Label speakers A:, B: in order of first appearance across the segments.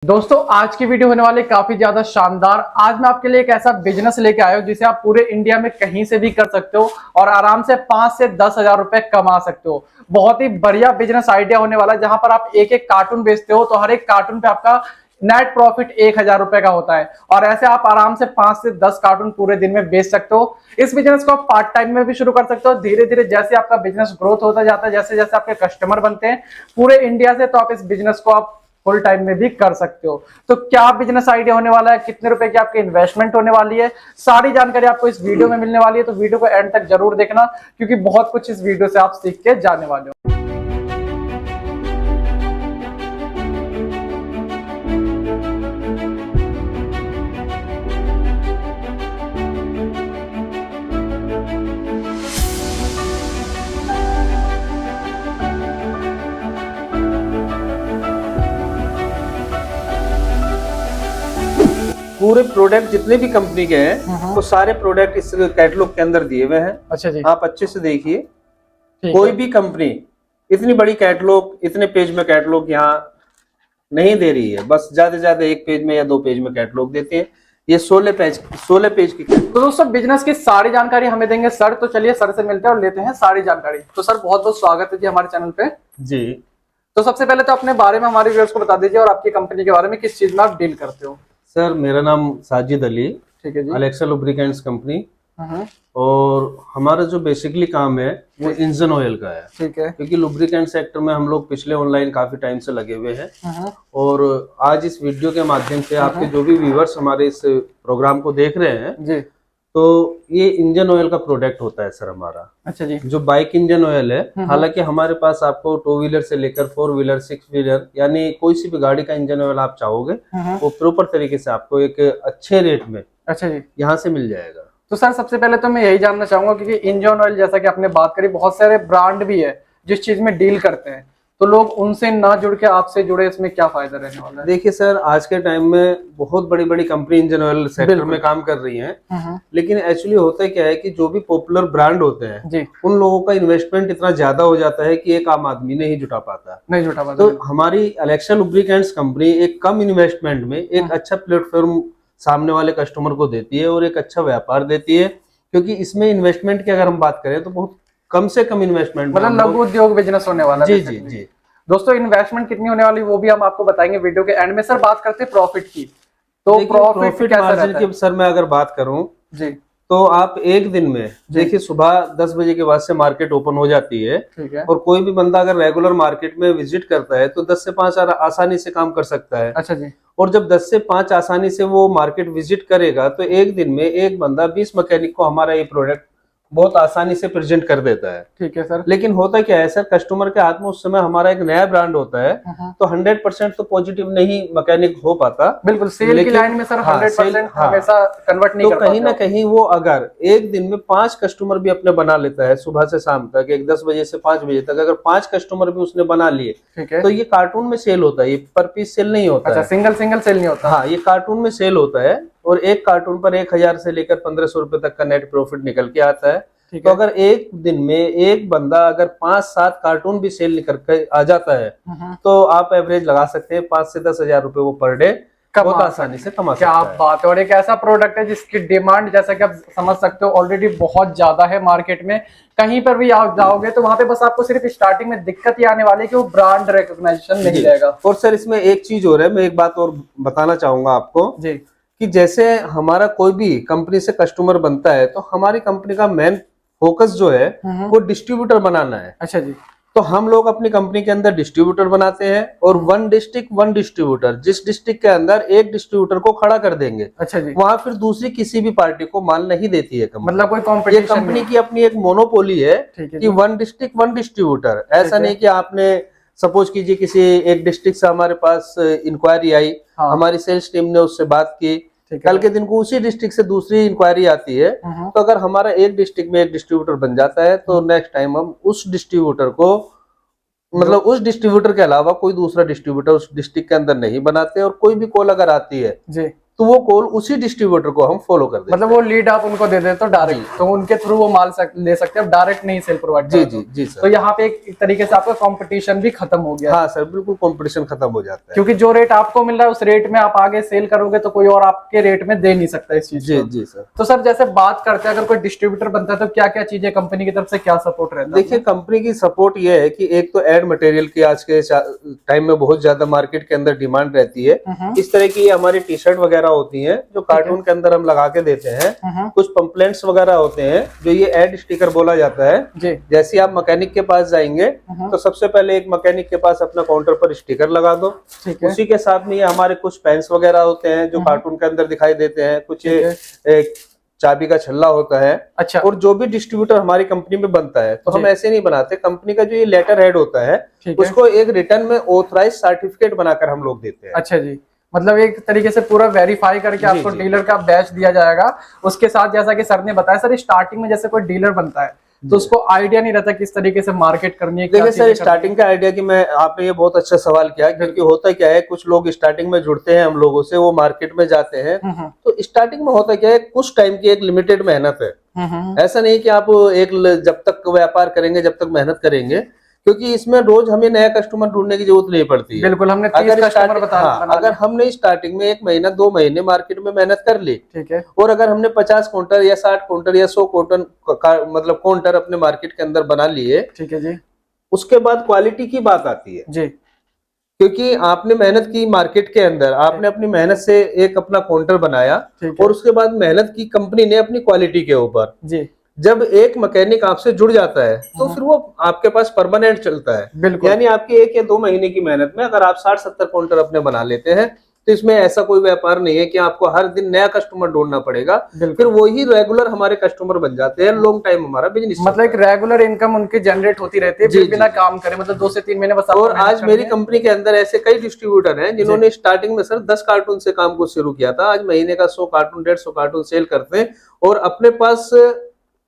A: दोस्तों आज की वीडियो होने वाली काफी ज्यादा शानदार। आज मैं आपके लिए एक ऐसा बिजनेस लेके आया हूं जिसे आप पूरे इंडिया में कहीं से भी कर सकते हो और आराम से 5 से 10 हजार रुपए कमा सकते हो। बहुत ही बढ़िया बिजनेस आइडिया होने वाला है, जहां पर आप एक एक कार्टून बेचते हो तो हर एक कार्टून पे आपका नेट प्रॉफिट 1000 रुपए का होता है और ऐसे आप आराम से 5 से 10 कार्टून पूरे दिन में बेच सकते हो। इस बिजनेस को आप पार्ट टाइम में भी शुरू कर सकते हो। धीरे धीरे जैसे आपका बिजनेस ग्रोथ होता जाता है, जैसे जैसे आपके कस्टमर बनते हैं पूरे इंडिया से, तो आप इस बिजनेस को आप फुल टाइम में भी कर सकते हो। तो क्या बिजनेस आइडिया होने वाला है, कितने रुपए की आपकी इन्वेस्टमेंट होने वाली है, सारी जानकारी आपको इस वीडियो में मिलने वाली है। तो वीडियो को एंड तक जरूर देखना, क्योंकि बहुत कुछ इस वीडियो से आप सीख के जाने वाले हो।
B: पूरे प्रोडक्ट जितने भी कंपनी के हैं वो सारे प्रोडक्ट इस कैटलॉग के अंदर दिए हुए हैं।
A: अच्छा जी,
B: आप अच्छे से देखिए।
A: ठीक
B: कोई
A: है।
B: भी कंपनी इतनी बड़ी कैटलॉग, इतने पेज में कैटलॉग यहाँ नहीं दे रही है। बस ज्यादा से ज्यादा एक पेज में या 2 पेज में कैटलॉग देते हैं। ये 16 पेज की।
A: तो दोस्तों बिजनेस की सारी जानकारी हमें देंगे सर। तो चलिए सर से मिलते हैं और लेते हैं सारी जानकारी। तो सर बहुत बहुत स्वागत है जी हमारे चैनल पे।
B: जी
A: तो सबसे पहले तो अपने बारे में हमारे व्यूअर्स को बता दीजिए और आपकी कंपनी के बारे में, किस चीज में आप डील करते हो।
B: सर, मेरा नाम साजिद अली,
A: ठीक है जी।
B: Alexa lubricants company.
A: हम्म,
B: और हमारा जो बेसिकली काम है वो इंजन ऑयल का है।
A: ठीक है।
B: क्योंकि लुब्रिकेंट सेक्टर में हम लोग पिछले ऑनलाइन काफी टाइम से लगे हुए हैं।
A: हम्म,
B: और आज इस वीडियो के माध्यम से आपके जो भी व्यूअर्स हमारे इस प्रोग्राम को देख रहे हैं,
A: जी।
B: तो ये इंजन ऑयल का प्रोडक्ट होता है सर हमारा।
A: अच्छा जी।
B: जो बाइक इंजन ऑयल है, हालांकि हमारे पास आपको 2 व्हीलर से लेकर 4 व्हीलर 6 व्हीलर यानी कोई सी भी गाड़ी का इंजन ऑयल आप चाहोगे वो प्रॉपर तरीके से आपको एक अच्छे रेट में
A: अच्छा जी।
B: यहाँ से मिल जाएगा।
A: तो सर सबसे पहले तो मैं यही जानना चाहूंगा, क्योंकि इंजन ऑयल जैसा कि आपने बात करी, बहुत सारे ब्रांड भी है जिस चीज में डील करते हैं, तो लोग उनसे ना जुड़ के आपसे जुड़े, इसमें क्या फायदा रहने वाला है।
B: देखिए सर, आज के टाइम में बहुत बड़ी बड़ी कंपनी इंजन ऑयल सेक्टर में काम कर रही हैं। लेकिन एक्चुअली होता क्या है कि जो भी पॉपुलर ब्रांड होते हैं
A: जी,
B: उन लोगों का इन्वेस्टमेंट इतना ज्यादा हो जाता है कि एक आम आदमी नहीं जुटा पाता।
A: नहीं जुटा पाता।
B: तो हमारी अलेक्सा लुब्रिकेंट्स कंपनी एक कम इन्वेस्टमेंट में एक अच्छा प्लेटफॉर्म सामने वाले कस्टमर को देती है और एक अच्छा व्यापार देती है। क्योंकि इसमें इन्वेस्टमेंट की अगर हम बात करें तो बहुत कम से कम इन्वेस्टमेंट,
A: मतलब लघु उद्योग बिजनेस होने वाला है।
B: जी जी जी।
A: दोस्तों इन्वेस्टमेंट कितनी होने वाली वो भी हम आपको बताएंगे वीडियो के एंड में। सर बात करते हैं प्रॉफिट की, तो प्रॉफिट
B: मार्जिन की सर मैं अगर बात करूं
A: जी,
B: तो आप एक दिन में देखिए, सुबह 10 बजे के बाद से मार्केट ओपन हो जाती है।
A: ठीक है।
B: और कोई भी बंदा अगर रेगुलर मार्केट में विजिट करता है तो 10 से 5 आसानी से काम कर सकता है।
A: अच्छा जी।
B: और जब 10 से 5 आसानी से वो मार्केट विजिट करेगा तो एक दिन में एक बंदा 20 मैकेनिक को हमारा ये प्रोडक्ट बहुत आसानी से प्रेजेंट कर देता है।
A: ठीक है सर।
B: लेकिन होता क्या है सर, कस्टमर के हाथ में उस समय हमारा एक नया ब्रांड होता है, तो 100% तो पॉजिटिव नहीं मैकेनिक हो पाता।
A: बिल्कुल सेल की लाइन में सर 100% हमेशा कन्वर्ट नहीं
B: तो
A: कर
B: कहीं ना कहीं वो अगर एक दिन में 5 कस्टमर भी अपने बना लेता है, सुबह से शाम तक, एक 10 बजे से 5 बजे तक अगर 5 कस्टमर भी उसने बना लिए,
A: ठीक है,
B: तो ये कार्टून में सेल होता है, ये पर पीस सेल नहीं होता है।
A: सिंगल सेल नहीं होता।
B: हाँ, ये कार्टून में सेल होता है और एक कार्टून पर 1000 से लेकर 1500 रुपए तक का नेट प्रॉफिट निकल के आता है। तो अगर एक दिन में एक बंदा अगर 5-7 कार्टून भी सेल निकल के आ जाता है तो आप एवरेज लगा सकते हैं 5 से 10 हजार रुपए वो पर डे बहुत आसानी से कमा सकता है।
A: क्या बात है। और एक ऐसा प्रोडक्ट है जिसकी डिमांड, जैसा कि आप समझ सकते हो, ऑलरेडी बहुत ज्यादा है मार्केट में। कहीं पर भी आप जाओगे तो वहां पे बस आपको सिर्फ स्टार्टिंग में दिक्कत ही आने वाली है कि वो ब्रांड रिकॉग्निशन नहीं रहेगा।
B: और सर इसमें एक चीज हो रहा है, मैं एक बात और बताना चाहूंगा आपको
A: जी,
B: कि जैसे हमारा कोई भी कंपनी से कस्टमर बनता है तो हमारी कंपनी का मेन फोकस जो है वो डिस्ट्रीब्यूटर बनाना है।
A: अच्छा जी।
B: तो हम लोग अपनी कंपनी के अंदर डिस्ट्रीब्यूटर बनाते हैं और 1 डिस्ट्रिक्ट 1 डिस्ट्रीब्यूटर, जिस डिस्ट्रिक्ट के अंदर एक डिस्ट्रीब्यूटर को खड़ा कर देंगे,
A: अच्छा जी,
B: वहां फिर दूसरी किसी भी पार्टी को माल नहीं देती है कंपनी।
A: मतलब कोई
B: ये
A: कॉम्पिटिशन
B: कंपनी की अपनी एक मोनोपोली है
A: ठीक है
B: कि 1 डिस्ट्रिक्ट 1 डिस्ट्रीब्यूटर। ऐसा नहीं कि आपने सपोज कीजिए किसी एक डिस्ट्रिक्ट से हमारे पास इंक्वायरी आई, हमारी सेल्स टीम ने उससे बात की, कल के दिन को उसी डिस्ट्रिक्ट से दूसरी इंक्वायरी आती है, तो अगर हमारा एक डिस्ट्रिक्ट में एक डिस्ट्रीब्यूटर बन जाता है तो नेक्स्ट टाइम हम उस डिस्ट्रीब्यूटर को, मतलब उस डिस्ट्रीब्यूटर के अलावा कोई दूसरा डिस्ट्रीब्यूटर उस डिस्ट्रिक्ट के अंदर नहीं बनाते। और कोई भी कॉल अगर आती है
A: जी,
B: तो वो कॉल उसी डिस्ट्रीब्यूटर को हम फॉलो कर देते हैं।
A: मतलब वो लीड आप उनको दे देते हो डायरेक्ट, तो उनके थ्रू वो माल ले सकते हैं, डायरेक्ट नहीं सेल प्रोवाइड
B: जी जी जी सर।
A: तो यहाँ पे एक तरीके से आपका कंपटीशन भी खत्म हो गया।
B: हाँ सर, बिल्कुल कंपटीशन खत्म हो जाता है,
A: क्योंकि जो रेट आपको मिल रहा है उस रेट में आप आगे सेल करोगे तो कोई और आपके रेट में दे नहीं सकता इस चीज
B: जी
A: को।
B: जी सर।
A: तो सर जैसे बात करते हैं, अगर कोई डिस्ट्रीब्यूटर बनता है तो क्या क्या चीजें कंपनी की तरफ से क्या सपोर्ट रहता है?
B: देखिए, कंपनी की सपोर्ट ये है कि एक तो एड मटेरियल की आज के टाइम में बहुत ज्यादा मार्केट के अंदर डिमांड रहती है। इस तरह की हमारी टी शर्ट वगैरह होती हैं जो कार्टून के अंदर हम लगा के देते हैं। कुछ पंपलेट्स वगैरह होते हैं जो ये एड स्टिकर बोला जाता है जी। जैसे आप मैकेनिक के पास जाएंगे तो सबसे पहले एक मैकेनिक के पास अपना काउंटर पर स्टिकर लगा दो, उसी के साथ में ये हमारे कुछ पेन्स वगैरह होते हैं जो कार्टून के अंदर दिखाई देते हैं, कुछ एक चाबी का छल्ला होता है। अच्छा। और जो भी डिस्ट्रीब्यूटर हमारी कंपनी में बनता है तो हम ऐसे नहीं बनाते, कंपनी का जो ये लेटर हेड होता है उसको एक रिटर्न में ऑथराइज सर्टिफिकेट बनाकर हम लोग देते हैं।
A: अच्छा जी, मतलब एक तरीके से पूरा वेरीफाई करके आपको डीलर का बैच दिया जाएगा। उसके साथ जैसा कि सर ने बताया, सर स्टार्टिंग में जैसे कोई डीलर बनता है तो उसको आइडिया नहीं रहता किस तरीके से मार्केट करनी है।
B: देखिए सर, स्टार्टिंग का आइडिया की मैं आपने ये बहुत अच्छा सवाल किया, क्योंकि होता क्या है, कुछ लोग स्टार्टिंग में जुड़ते हैं हम लोगों से, वो मार्केट में जाते हैं तो स्टार्टिंग में होता क्या है, कुछ टाइम की एक लिमिटेड मेहनत है। ऐसा नहीं कि आप एक जब तक व्यापार करेंगे जब तक मेहनत करेंगे, क्योंकि इसमें रोज हमें नया कस्टमर ढूंढने की जरूरत नहीं पड़ती है।
A: बिल्कुल, हमने
B: अगर हमने स्टार्टिंग में 1 महीना 2 महीने मार्केट में मेहनत कर ली, ठीक है, और अगर हमने 50 काउंटर या 60 काउंटर या 100 काउंटर मतलब काउंटर अपने मार्केट के अंदर बना लिए, ठीक है जी, उसके बाद क्वालिटी की बात आती है जी। क्योंकि आपने मेहनत की मार्केट के अंदर, आपने अपनी मेहनत से एक अपना काउंटर बनाया और उसके बाद मेहनत की कंपनी ने अपनी क्वालिटी के ऊपर जी। जब एक मैकेनिक आपसे जुड़ जाता है तो फिर वो आपके पास परमानेंट चलता है। यानी आपकी 1 या 2 महीने की मेहनत में अगर आप 60-70 काउंटर अपने बना लेते हैं तो इसमें ऐसा कोई व्यापार नहीं है कि आपको हर दिन नया कस्टमर ढूंढना पड़ेगा, फिर वही रेगुलर हमारे कस्टमर बन जाते हैं। लॉन्ग टाइम हमारा बिजनेस, मतलब एक
A: रेगुलर इनकम उनकी जनरेट होती रहती है बिना काम करे, मतलब 2 से 3 महीने बस।
B: और आज मेरी कंपनी के अंदर ऐसे कई डिस्ट्रीब्यूटर हैं जिन्होंने स्टार्टिंग में सर 10 कार्टून से काम को शुरू किया था, आज महीने का 100 कार्टून 150 कार्टून सेल करते हैं और अपने पास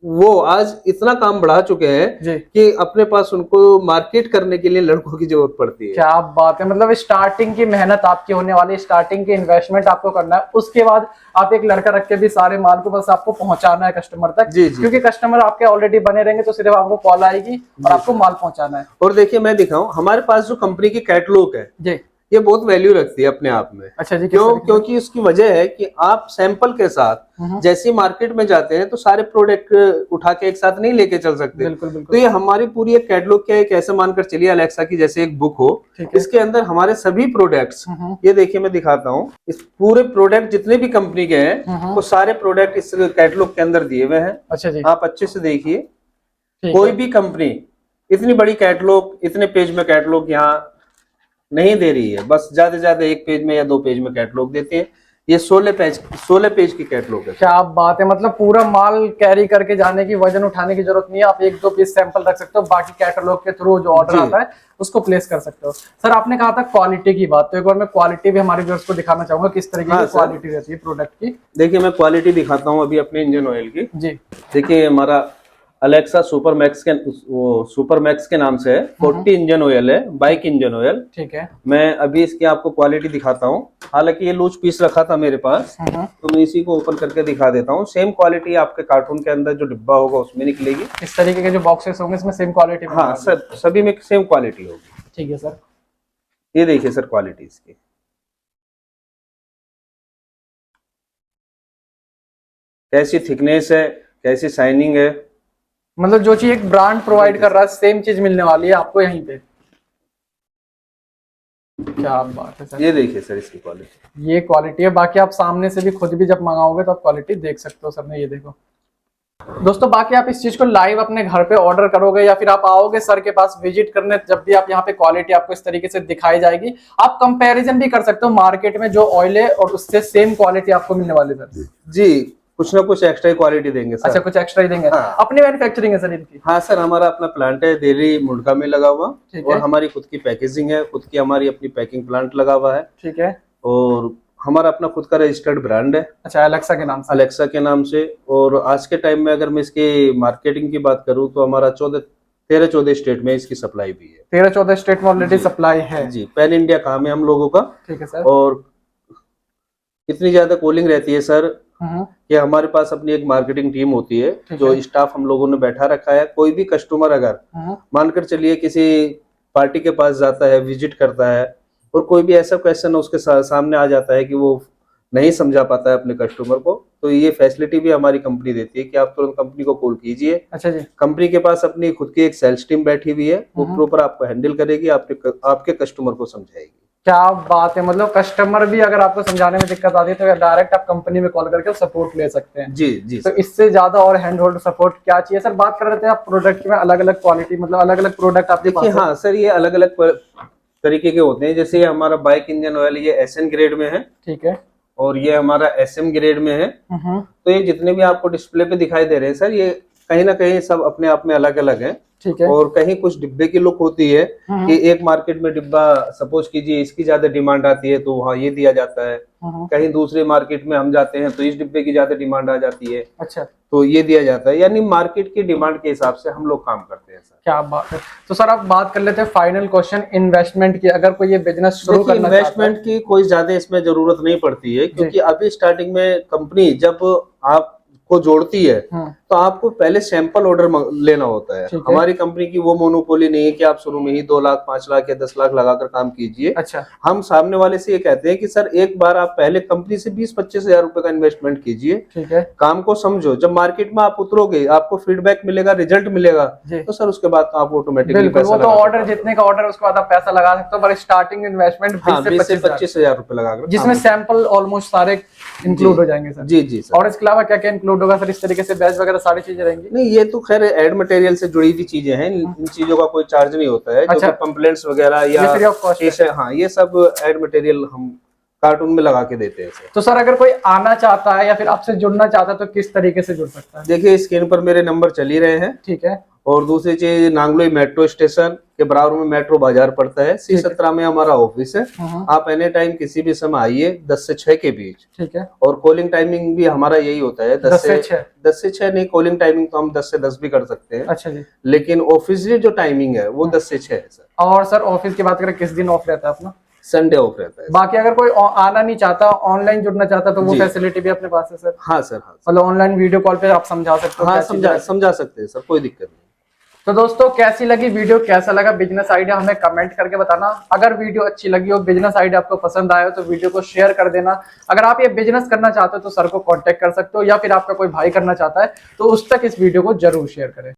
B: वो आज इतना काम बढ़ा चुके हैं कि अपने पास उनको मार्केट करने के लिए लड़कों की जरूरत पड़ती है।
A: क्या बात है, मतलब स्टार्टिंग की मेहनत आपकी होने वाली, स्टार्टिंग की इन्वेस्टमेंट आपको करना है, उसके बाद आप एक लड़का रख के भी सारे माल को बस आपको पहुंचाना है कस्टमर तक। जी जी। क्योंकि कस्टमर आपके ऑलरेडी बने रहेंगे तो सिर्फ आपको कॉल आएगी और आपको माल पहुंचाना है।
B: और देखिए मैं दिखाऊं, हमारे पास जो कंपनी की कैटलॉग है जी, ये बहुत वैल्यू रखती है अपने आप में। अच्छा जी, क्यों? क्योंकि उसकी वजह है कि आप सैंपल के साथ जैसे मार्केट में जाते हैं तो सारे प्रोडक्ट उठा के एक साथ नहीं लेके चल सकते। बिल्कुल, बिल्कुल। तो ये हमारी पूरी एक कैटलॉग क्या है, कैसे मानकर चलिए अलेक्सा की जैसे एक बुक हो, इसके अंदर हमारे सभी प्रोडक्ट्स, ये देखिए मैं दिखाता हूँ, इस पूरे प्रोडक्ट जितने भी कंपनी के हैं वो सारे प्रोडक्ट इस कैटलॉग के अंदर दिए हुए हैं। अच्छा जी, आप अच्छे से देखिए, कोई भी कंपनी इतनी बड़ी कैटलॉग, इतने पेज में कैटलॉग यहाँ नहीं दे रही है, बस ज्यादा से ज्यादा 1 पेज में या 2 पेज में कैटलॉग देते हैं। ये 16 पेज की कैटलॉग है।
A: क्या बात है, मतलब पूरा माल कैरी करके जाने की, वजन उठाने की जरूरत नहीं है, आप 1-2 पीस सैंपल रख सकते हो, बाकी कैटलॉग के थ्रू जो ऑर्डर आता है उसको प्लेस कर सकते हो। सर आपने कहा था क्वालिटी की बात, तो एक बार मैं क्वालिटी भी हमारे व्यूअर्स को दिखाना चाहूंगा किस तरीके की क्वालिटी रहती है प्रोडक्ट की।
B: देखिए मैं क्वालिटी दिखाता हूँ अभी अपने इंजन ऑयल की जी। देखिए हमारा अलेक्सा सुपर मैक्स के नाम से है, 40 इंजन ऑयल है, बाइक इंजन ऑयल, ठीक है। मैं अभी इसकी आपको क्वालिटी दिखाता हूँ, हालांकि ये लूज पीस रखा था मेरे पास तो मैं इसी को ओपन करके दिखा देता हूँ। सेम क्वालिटी आपके कार्टून के अंदर जो डिब्बा होगा उसमें निकलेगी।
A: इस तरीके के जो बॉक्सेस होंगे इसमें सेम क्वालिटी?
B: हाँ सर, सभी में सेम क्वालिटी होगी।
A: ठीक है सर,
B: ये देखिए सर क्वालिटी इसकी, कैसी थिकनेस है, कैसी शाइनिंग है,
A: मतलब जो चीज एक ब्रांड प्रोवाइड कर रहा है सेम चीज मिलने वाली है आपको यहीं पे। क्या बात है सर,
B: ये देखिए सर इसकी क्वालिटी,
A: ये क्वालिटी है। बाकी आप सामने से भी खुद भी जब मंगाओगे तो आप क्वालिटी देख सकते हो सर ने, ये देखो दोस्तों। बाकी आप इस चीज को लाइव अपने घर पे ऑर्डर करोगे या फिर आप आओगे सर के पास विजिट करने, जब भी आप यहाँ पे क्वालिटी आपको इस तरीके से दिखाई जाएगी, आप कंपैरिजन भी कर सकते हो मार्केट में जो ऑयल है और उससे सेम क्वालिटी आपको मिलने वाली सर
B: जी। कुछ ना कुछ एक्स्ट्रा क्वालिटी देंगे सर।
A: अच्छा, कुछ एक्स्ट्रा ही देंगे। हाँ। अपनी मैन्युफैक्चरिंग है सर इनकी?
B: हाँ सर, हमारा अपना प्लांट है दिल्ली मुंडका में लगा हुआ, और हमारी खुद की पैकेजिंग है, खुद की हमारी अपनी पैकिंग प्लांट लगा हुआ है। ठीक है। और हमारा अपना खुद का रजिस्टर्ड ब्रांड है। अच्छा, अलेक्सा के नाम से? अलेक्सा के नाम से। और आज के टाइम में अगर मैं इसकी मार्केटिंग की बात करूँ तो हमारा 13-14 स्टेट में इसकी सप्लाई भी है।
A: 13-14 स्टेट में ऑलरेडी सप्लाई है जी।
B: पैन इंडिया काम है हम लोगों का। ठीक है सर। और इतनी ज्यादा कूलिंग रहती है सर
A: हम्म,
B: कि हमारे पास अपनी एक मार्केटिंग टीम होती है, जो स्टाफ हम लोगों ने बैठा रखा है। कोई भी कस्टमर अगर मानकर चलिए किसी पार्टी के पास जाता है, विजिट करता है, और कोई भी ऐसा क्वेश्चन उसके सामने आ जाता है कि वो नहीं समझा पाता है अपने कस्टमर को, तो ये फैसिलिटी भी हमारी कंपनी देती है कि आप तुरंत कंपनी को कॉल कीजिए।
A: अच्छा जी।
B: कंपनी के पास अपनी खुद की एक सेल्स टीम बैठी हुई है, वो प्रॉपर आपको हैंडल करेगी, आपके कस्टमर को समझाएगी।
A: क्या बात है, मतलब कस्टमर भी अगर आपको समझाने में दिक्कत आती है तो डायरेक्ट आप कंपनी में कॉल करके सपोर्ट ले सकते हैं।
B: जी जी
A: तो इससे ज्यादा और हैंड होल्ड सपोर्ट क्या चाहिए सर? बात कर रहे थे आप प्रोडक्ट में अलग अलग क्वालिटी, मतलब अलग अलग प्रोडक्ट आपके पास
B: देखिए। हाँ सर, ये अलग अलग तरीके के होते हैं। जैसे ये हमारा बाइक इंजन ऑयल, ये SN ग्रेड में है,
A: ठीक है,
B: और ये हमारा SM ग्रेड में है। तो ये जितने भी आपको डिस्प्ले पे दिखाई दे रहे हैं सर, ये कहीं ना कहीं सब अपने आप में अलग अलग हैं।
A: ठीक है।
B: और कहीं कुछ डिब्बे की लुक होती है कि एक मार्केट में डिब्बा सपोज कीजिए इसकी ज्यादा डिमांड आती है तो वहाँ ये दिया जाता है, कहीं दूसरे मार्केट में हम जाते हैं तो इस डिब्बे की ज्यादा डिमांड आ जाती है,
A: अच्छा,
B: तो ये दिया जाता है। यानी मार्केट की डिमांड के हिसाब से हम लोग काम करते हैं सर।
A: क्या बात है। तो सर आप बात कर लेते हैं फाइनल क्वेश्चन, इन्वेस्टमेंट की। अगर कोई ये बिजनेस शुरू करना चाहता है,
B: इन्वेस्टमेंट की कोई ज्यादा इसमें जरूरत नहीं पड़ती है, क्योंकि अभी स्टार्टिंग में कंपनी जब आपको जोड़ती है तो आपको पहले सैंपल ऑर्डर लेना होता है। हमारी कंपनी की वो मोनोपोली नहीं है कि आप शुरू में ही 2 लाख 5 लाख या 10 लाख लगाकर काम कीजिए।
A: अच्छा,
B: हम सामने वाले से ये कहते हैं कि सर एक बार आप पहले कंपनी से 20-25 हजार रुपए का इन्वेस्टमेंट कीजिए,
A: ठीक है,
B: काम को समझो। जब मार्केट में आप उतरोगे, आपको फीडबैक मिलेगा, रिजल्ट मिलेगा, तो सर उसके बाद आप ऑटोमेटिकली
A: बिल्कुल। वो तो ऑर्डर जितने का ऑर्डर उसके बाद आप पैसा लगा सकते हो, पर स्टार्टिंग इन्वेस्टमेंट
B: 20 से 25 हजार रुपए लगाकर,
A: जिसमें सैंपल ऑलमोस्ट सारे इंक्लूड हो जाएंगे सर।
B: जी जी सर।
A: और इसके अलावा क्या क्या इंक्लूड होगा सर? इस तरीके से बैच वगैरह सारी चीजें रहेंगी?
B: नहीं, ये तो खैर एड मटेरियल से जुड़ी हुई चीजें हैं, इन चीजों का कोई चार्ज नहीं होता है।
A: अच्छा,
B: जो पंपलेट्स वगैरह या हाँ, ये सब एड मटेरियल हम कार्टून में लगा के देते हैं सर।
A: तो सर अगर कोई आना चाहता है या फिर आपसे जुड़ना चाहता है तो किस तरीके से जुड़ सकता है?
B: देखिए, स्क्रीन पर मेरे नंबर चल ही रहे हैं,
A: ठीक है।
B: और दूसरी चीज, नांगलोई मेट्रो स्टेशन के बराबर में मेट्रो बाजार पड़ता है, C17 में हमारा ऑफिस है। आप एनी टाइम किसी भी समय आइए, 10 से 6 के बीच, ठीक है। और कॉलिंग टाइमिंग भी हमारा यही होता है, 10 से 6 नहीं, कॉलिंग टाइमिंग तो हम 10 से 10 भी कर सकते हैं। अच्छा जी। लेकिन ऑफिशियल जो टाइमिंग है वो 10 से 6 है सर।
A: और सर ऑफिस की बात करें, किस दिन ऑफ रहता है अपना?
B: संडे ऑफ रहता है।
A: बाकी अगर कोई आना नहीं चाहता, ऑनलाइन जुड़ना चाहता, तो वो फैसिलिटी भी अपने पास है सर?
B: हाँ सर, हाँ।
A: मतलब ऑनलाइन वीडियो कॉल पे आप समझा सकते हो?
B: हाँ, समझा सकते हैं सर, कोई दिक्कत नहीं।
A: तो दोस्तों, कैसी लगी वीडियो, कैसा लगा बिजनेस आइडिया, हमें कमेंट करके बताना। अगर वीडियो अच्छी लगी हो, बिजनेस आइडिया आपको पसंद आया हो, तो वीडियो को शेयर कर देना। अगर आप ये बिजनेस करना चाहते हो तो सर को कांटेक्ट कर सकते हो, या फिर आपका कोई भाई करना चाहता है तो उस तक इस वीडियो को जरूर शेयर करें।